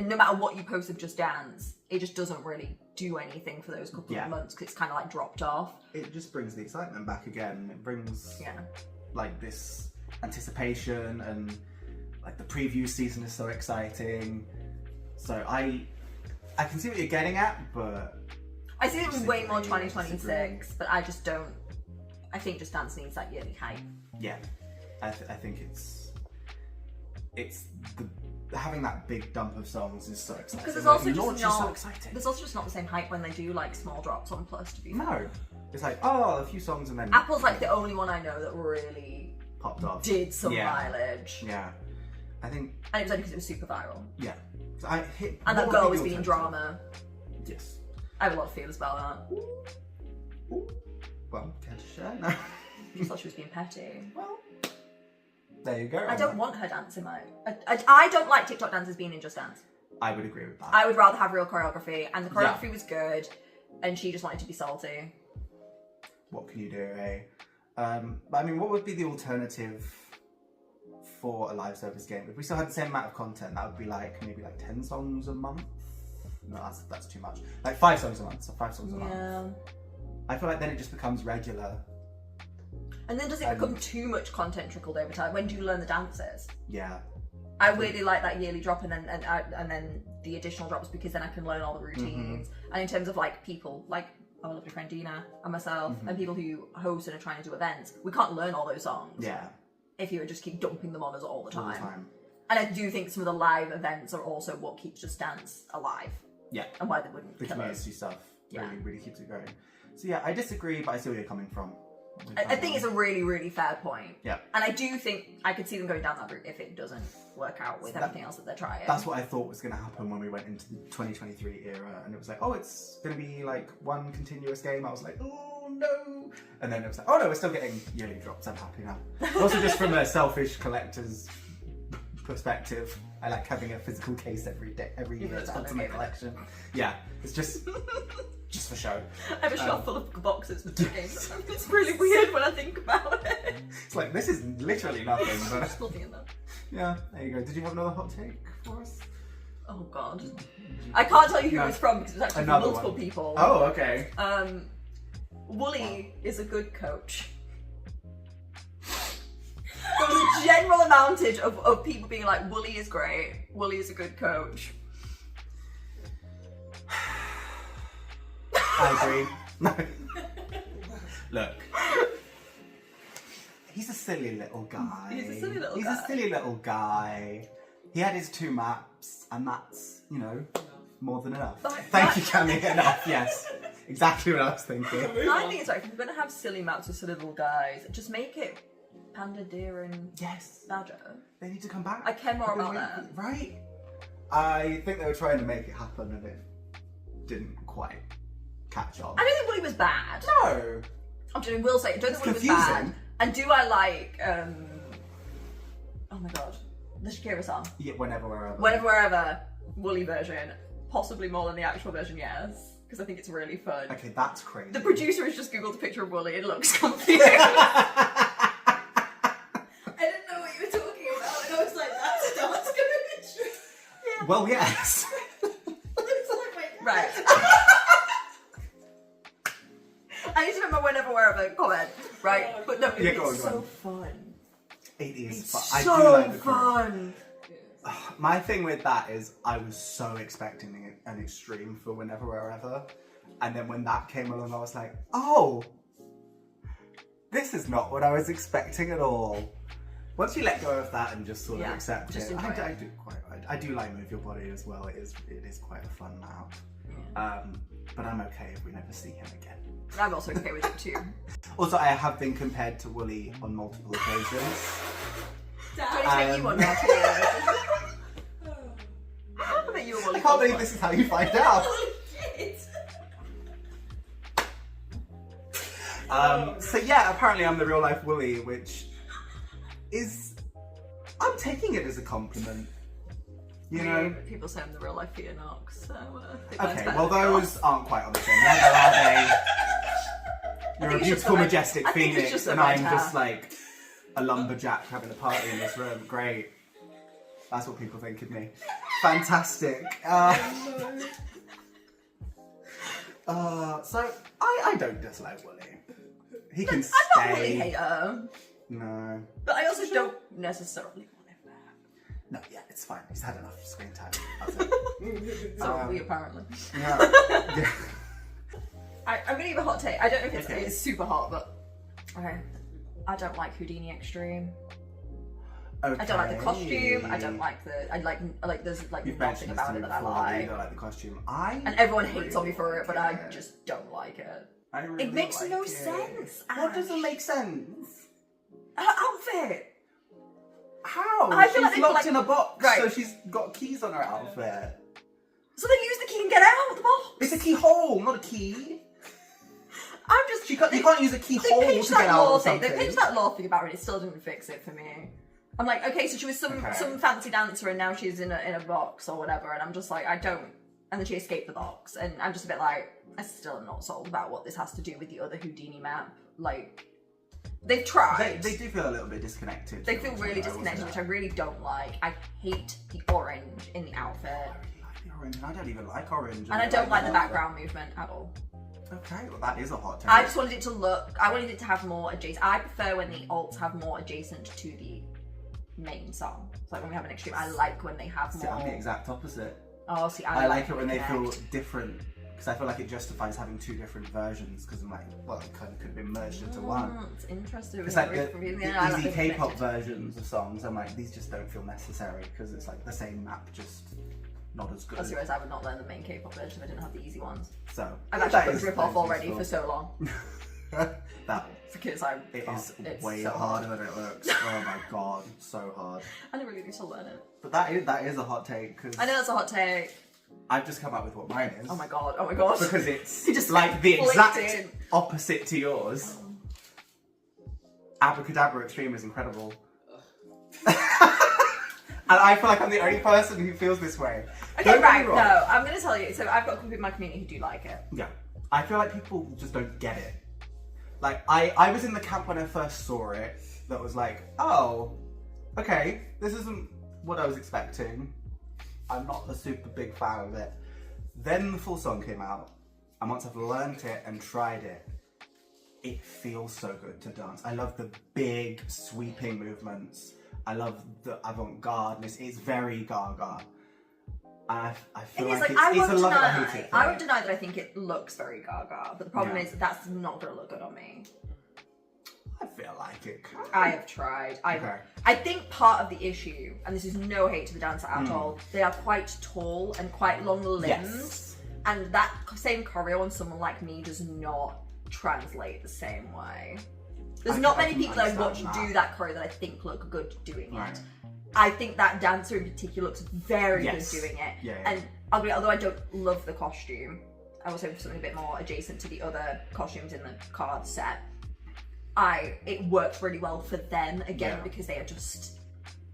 no matter what you post of Just Dance, it just doesn't really do anything for those couple of months because it's kind of like dropped off. It just brings the excitement back again. It brings like this anticipation, and like the preview season is so exciting. So I can see what you're getting at, but I see it was way more 2026, but I just don't. I think Just Dance needs that yearly hype. Yeah, I think it's having that big dump of songs is so exciting. Because there's also there's also just not the same hype when they do like small drops on Plus. To be fair. No, it's like a few songs and then Apple's like the only one I know that really popped off, did some mileage. Yeah, I think, and it was only because it was super viral. Yeah. And that girl was being drama. Yes. I have a lot of feelings about that. Ooh. Well, care to share? No. I thought she was being petty. Well, There you go. I don't want her dancing mode. I don't like TikTok dances being in Just Dance. I would agree with that. I would rather have real choreography, and the choreography was good, and she just wanted to be salty. What can you do, eh? I mean, what would be the alternative for a live service game? If we still had the same amount of content, that would be like maybe like 10 songs a month. No, that's too much. Like 5 songs a month, so 5 songs a month. I feel like then it just becomes regular. And then does it become too much content trickled over time? When do you learn the dances? Yeah. I really like that yearly drop and then the additional drops, because then I can learn all the routines. And in terms of like people, like our lovely friend Dina and myself and people who host and are trying to do events, we can't learn all those songs. Yeah. If you just keep dumping them on us all the time. And I do think some of the live events are also what keeps Just Dance alive. Yeah. And why they wouldn't The kill community us. stuff really keeps it going. So yeah, I disagree, but I see where you're coming from. I think it's a really, really fair point. Yeah. And I do think I could see them going down that route if it doesn't work out with everything else that they're trying. That's what I thought was going to happen when we went into the 2023 era, and it was like, oh, it's going to be like one continuous game. I was like, oh no. And then it was like, oh no, we're still getting yearly drops. I'm happy now. Also, just from a selfish collector's perspective, I like having a physical case every year to add to my collection. Yeah, it's just for show. I have a shelf full of boxes with 2 games. It's really weird when I think about it. It's like, this is literally nothing, but There's nothing in there. yeah, there you go. Did you have another hot take for us? Oh god. I can't tell you who it was from because it was actually from Another multiple one. people. Oh, okay. Wooly is a good coach. There was a general amountage of people being like, Wooly is great, Wooly is a good coach. I agree. Look. He's a silly little guy. He's a silly little He's guy. a silly little guy. He had his 2 maps, and that's, you know, more than enough. Thank you, Cammy. Enough, yes. Exactly what I was thinking. I think it's right, if you're going to have silly maps with silly little guys, just make it Panda, Deer and Badger. They need to come back. I care more about that. Right? I think they were trying to make it happen, and it didn't quite catch on. I don't think Wooly was bad. No. I will say, I don't think Wooly was bad. And do I like, oh my god, the Shakira song? Yeah, Whenever, Wherever. Whenever, Wherever, Wooly version. Possibly more than the actual version, yes. Because I think it's really fun. Okay, that's crazy. The producer has just googled a picture of Wooly and looks confused. I didn't know what you were talking about, and I was like, that's a dance coach. Yeah. Well, yes. Right. I need to remember Whenever, Wherever comment, right? But no, it's so fun. It is It's fun. so I do like the fun. My thing with that is I was so expecting an extreme for Whenever, Wherever. And then when that came along, I was like, oh, this is not what I was expecting at all. Once you let go of that and just sort of accept it, I do like Move Your Body as well. It is quite a fun map. But I'm okay if we never see him again. I'm also okay with it too. Also, I have been compared to Wooly on multiple occasions. I you on that. I bet you were Wooly. I can't believe this is how you find out. So yeah, apparently I'm the real life Wooly, which is, I'm taking it as a compliment. You know, people say I'm the real life Peter Knox. So, okay, well those aren't quite on the same level, are they? You're a beautiful, majestic phoenix, and I'm just like a lumberjack having a party in this room. Great. That's what people think of me. Fantastic. So I don't dislike Wooly. He can stay. I'm not a Wooly hater. No. But I also don't necessarily want him back. No, yeah, it's fine. He's had enough screen time. That's it. So we apparently. Yeah. I'm gonna give a hot take. I don't know if it's super hot, but okay. I don't like Houdini Extreme. Okay. I don't like the costume. I don't like the. I like. There's like nothing about it that I like. You don't like the costume. And everyone hates on me for it, but I just don't like it. I really it makes like no it. sense. What doesn't make sense? Her outfit. How? I feel she's like locked in a box, right. so she's got keys on her outfit. So then use the key and get out of the box. It's a keyhole, not a key. I'm just. You can't use a keyhole to get out of something. They pitched that law thing about it. It still didn't fix it for me. I'm like, okay, so she was some fancy dancer and now she's in a box or whatever, and I'm just like, I don't. And then she escaped the box, and I'm just a bit like, I still am not sold about what this has to do with the other Houdini map. Like, they've tried. They do feel a little bit disconnected. They feel really disconnected, which I really don't like. I hate the orange in the outfit. I really like the orange, and I don't even like orange. And I don't like the background movement at all. Okay, well that is a hot take. I just wanted it to look, I wanted it to have more adjacent. I prefer when the alts have more adjacent to the main song. So like when we have an extreme, I like when they have more. See, I'm the exact opposite. Oh, see, I like it when they feel different, because I feel like it justifies having two different versions, because I'm like, well, it kind of could have been merged into one. It's interesting. It's like the easy K-pop versions of songs, I'm like, these just don't feel necessary, because it's like the same map, just not as good. I suppose I would not learn the main K-pop version if I didn't have the easy ones. So I've actually put rip off already for so long. Because it is way so harder than it looks. Oh my god, so hard. I never really need to learn it. But that is a hot take, because I know that's a hot take. I've just come up with what mine is. Oh my god, oh my god. Because it's just like the exact in. opposite to yours. Abracadabra Extreme is incredible. And I feel like I'm the only person who feels this way. Okay, right, no, I'm going to tell you. So I've got people in my community who do like it. Yeah. I feel like people just don't get it. Like, I was in the camp when I first saw it that was like, oh, okay, this isn't what I was expecting. I'm not a super big fan of it. Then the full song came out, and once I've learned it and tried it, it feels so good to dance. I love the big sweeping movements. I love the avant-gardeness. It's very Gaga. I feel like it's a love it or hate it. I won't deny that I think it looks very Gaga, but the problem is that's not going to look good on me. I feel like it could. I have tried. I think part of the issue, and this is no hate to the dancer at all, they are quite tall and quite long-limbed, yes. And that same choreo on someone like me does not translate the same way. There's not many people I watch do that choreo that I think look good doing it. I think that dancer in particular looks very good doing it. Yeah. And although I don't love the costume, I was hoping for something a bit more adjacent to the other costumes in the card set. It works really well for them again because they are just,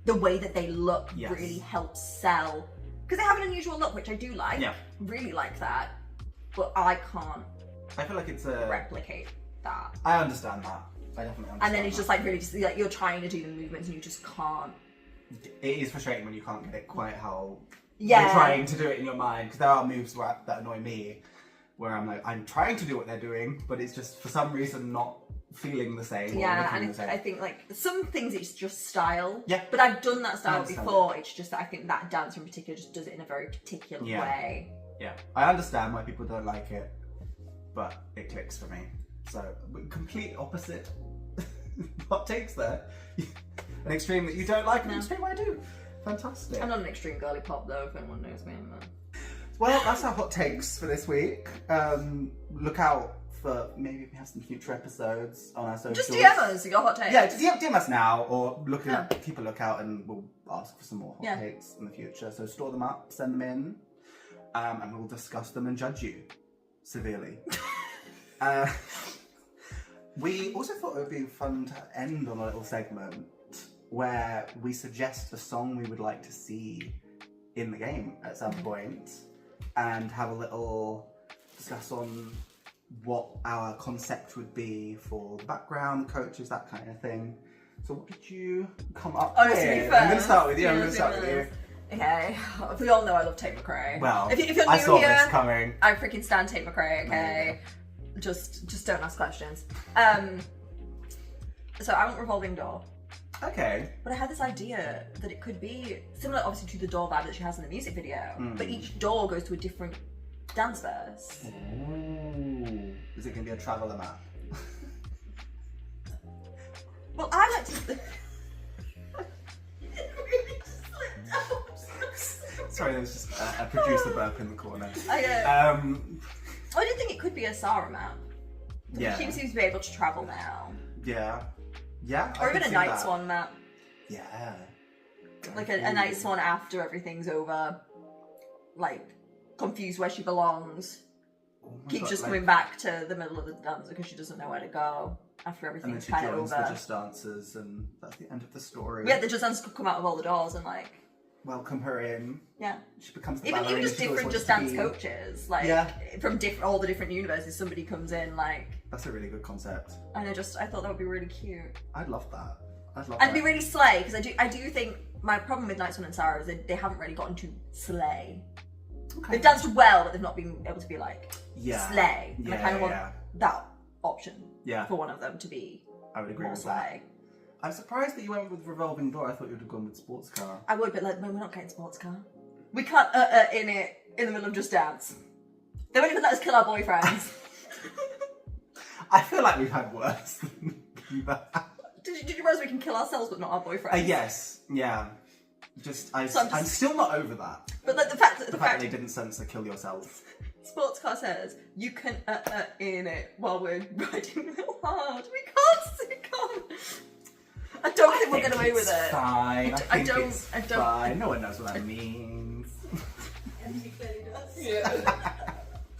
the way that they look really helps sell. Because they have an unusual look, which I do like. Yeah. Really like that. But I can't feel like it's replicate that. I understand that. I definitely understand. And then it's just like really just like you're trying to do the movements and you just can't. It is frustrating when you can't get it quite how you're trying to do it in your mind, because there are moves that annoy me where I'm like, I'm trying to do what they're doing, but it's just for some reason not feeling the same. Yeah, and I think like some things it's just style. Yeah. But I've done that style before. It's just that I think that dancer in particular just does it in a very particular way. Yeah. I understand why people don't like it, but it clicks for me. So complete opposite hot takes there. An extreme that you don't like, and an extreme I do. Fantastic. I'm not an extreme girly pop though, if anyone knows me. Well, that's our hot takes for this week. Look out for maybe we have some future episodes on our socials. Just DM us your hot takes. Yeah, just DM us now, or keep a lookout, and we'll ask for some more hot takes in the future. So store them up, send them in, and we'll discuss them and judge you severely. We also thought it would be fun to end on a little segment where we suggest a song we would like to see in the game at some point, and have a little discuss on what our concept would be for the background, the coaches, that kind of thing. So what did you come up with? I'm going to start with you. Okay, we all know I love Tate McRae. Well, if you're new I saw here, this coming. I freaking stand Tate McRae, okay? Just don't ask questions. So I want Revolving Door. Okay. But I had this idea that it could be similar, obviously, to the door vibe that she has in the music video. But each door goes to a different dance verse. Ooh. Is it going to be a traveller map? Well, I like to... really slipped out. Sorry, there was just a producer burp in the corner. I didn't think it could be a Sarah map. Yeah. She seems to be able to travel now. Yeah. Yeah. Or even a Night Swan map. Yeah. Like a Night Swan after everything's over. Like, confused where she belongs. Keeps just coming back to the middle of the dance because she doesn't know where to go. after And then everything's she kind of joins over. the Just Dancers, and that's the end of the story. Yeah, the Just Dancers come out of all the doors and like welcome her in. Yeah. She becomes the even ballerina just she always different wanted Just to Dance be. coaches, like from all the different universes. Somebody comes in, like that's a really good concept. And I thought that would be really cute. I'd love that. And be really slay, because I do think my problem with Night Sun and Sarah is they haven't really gotten to slay. Okay. They've danced well, but they've not been able to be like slay. And I kind of want that option for one of them to be. I would agree more with slay. I'm surprised that you went with Revolving Door. I thought you would have gone with Sports Car. I would, but like, we're not getting Sports Car. We can't in it in the middle of Just Dance. They won't even let us kill our boyfriends. I feel like we've had worse than that. Did you realize we can kill ourselves but not our boyfriends? Yes, yeah. I'm still not over that. But like the fact that they didn't censor kill yourself. Sports Car says you can in it while we're riding real hard. We can't. I don't think we'll get away with it. Fine. I don't. Fine. No one knows what that means. And he clearly does. Yeah.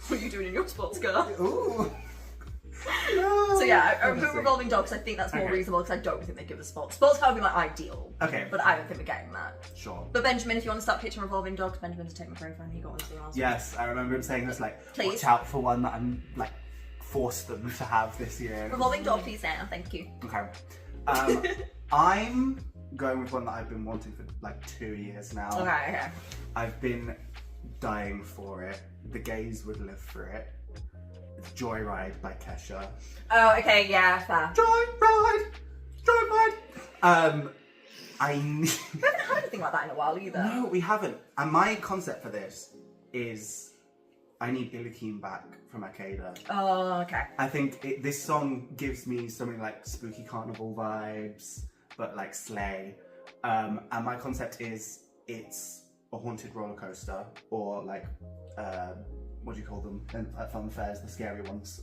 What are you doing in your sports car? Ooh. No, so yeah, I put Revolving Door because I think that's more reasonable because I don't think they give us sports. Sports car would be my ideal. Okay. But I don't think we're getting that. Sure. But Benjamin, if you want to start pitching Revolving Door, because Benjamin's a Take My Profile and he got one of the last Yes, I remember him saying this, like, watch out for one that I'm, like, forced them to have this year. Revolving Door, please, now. Thank you. Okay. I'm going with one that I've been wanting for, like, 2 years now. Okay. I've been dying for it. The gays would live for it. It's Joyride by Kesha. Oh, okay, yeah, fair. Joyride! We haven't heard anything like that in a while either. No, we haven't. And my concept for this is I need Ilakim back from Arcada. Oh, okay. I think this song gives me something like spooky carnival vibes, but like slay. And my concept is it's a haunted roller coaster, or like what do you call them at fun fairs, the scary ones?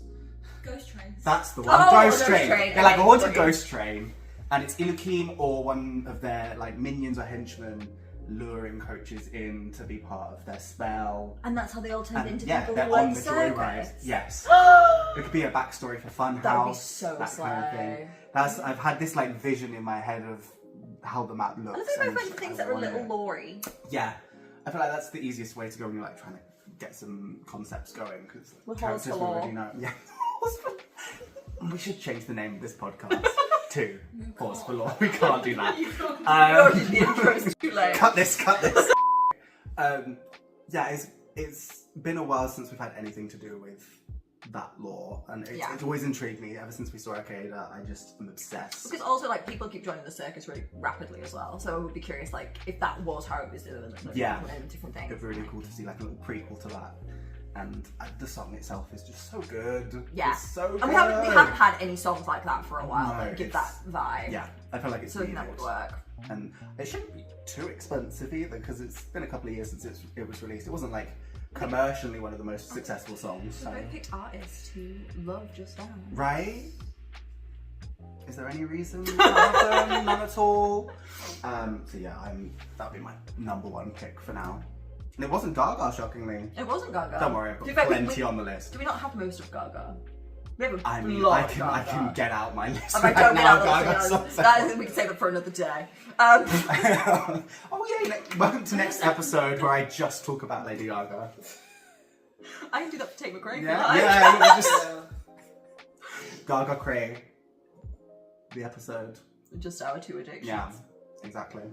Ghost trains. That's the one. Ghost train. They're like a haunted ghost train, and it's Ilakim or one of their like minions or henchmen luring coaches in to be part of their spell. And that's how they all turned into people they're who on like the circus. joyride. Yes. It could be a backstory for Funhouse. That would be so that kind of thing. I've had this like vision in my head of how the map looks. I think both things that are a little lore-y. Yeah. I feel like that's the easiest way to go when you're like trying to get some concepts going, because characters will already know. Yeah. We should change the name of this podcast to Pause for Law. We can't do that. The intro's too late. Cut this. Yeah, it's been a while since we've had anything to do with that lore, and it's always intrigued me ever since we saw Arcada. I just am obsessed. Because also like people keep joining the circus really rapidly as well, so I would be curious like if that was how it was doing and different things. It'd be really cool to see like a little prequel to that. And the song itself is just so good. Yeah. It's so good. And we haven't had any songs like that for a while that give that vibe. Yeah, I feel like it's so that would work. And it shouldn't be too expensive either, because it's been a couple of years since it was released. It wasn't like commercially one of the most successful songs. So both picked artists who love Just Dance. Right? Is there any reason to have them? None at all. So yeah, that'd be my #1 pick for now. And it wasn't Gaga, shockingly. It wasn't Gaga. Don't worry, I've got plenty on the list. Do we not have most of Gaga? We have I can get out my list. I don't get out that we can save it for another day. Oh yeah, welcome to next episode where I just talk about Lady Gaga. I can do that for Tate McRae. Yeah, just Gaga Cray. The episode. Just our 2 addictions. Yeah, exactly.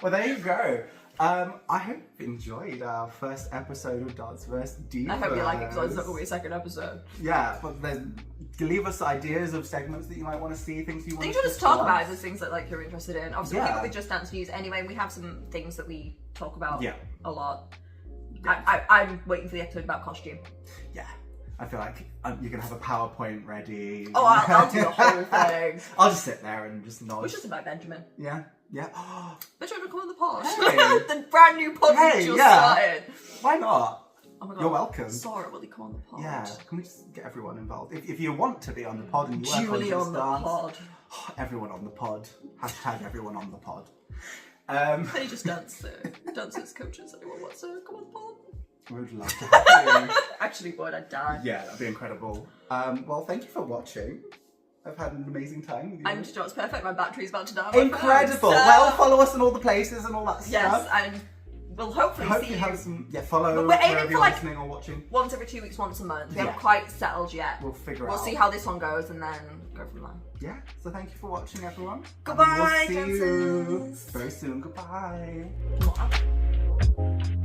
Well, there you go. I hope you enjoyed our first episode of Danceverse Divas. I hope you like it, because it's not going to be a second episode. Yeah, but leave us ideas of segments that you might want to see, things you want to just talk about, the things that like you're interested in. Obviously, we keep it with Just Dance News anyway. We have some things that we talk about a lot. Yeah. I'm waiting for the episode about costume. Yeah. I feel like you're going to have a PowerPoint ready. Oh, I'll do the whole thing. I'll just sit there and just nod. We should invite Benjamin. Yeah. Benjamin, come on the pod. Hey. The brand new pod that just started. Why not? Oh my God. You're welcome. Sarah, will you come on the pod? Yeah. Can we just get everyone involved? If you want to be on the pod and you Julie work on the pod. Everyone on the pod. # everyone on the pod. They just dancers, coaches, anyone wants to come on the pod? We would love to have you. Actually, would, I'd die. Yeah, that'd be incredible. Well, thank you for watching. I've had an amazing time with you. I'm sure it's perfect. My battery's about to die. Incredible. So... Well, follow us in all the places and all that stuff. Yes, and we'll hopefully see you. Have some, follow we're aiming wherever for you're listening or watching. Once every 2 weeks, once a month. We haven't quite settled yet. We'll figure it out. We'll see how this one goes and then go from there. Yeah, so thank you for watching, everyone. Goodbye, and we'll see you dancers. very soon. Goodbye. Mwah.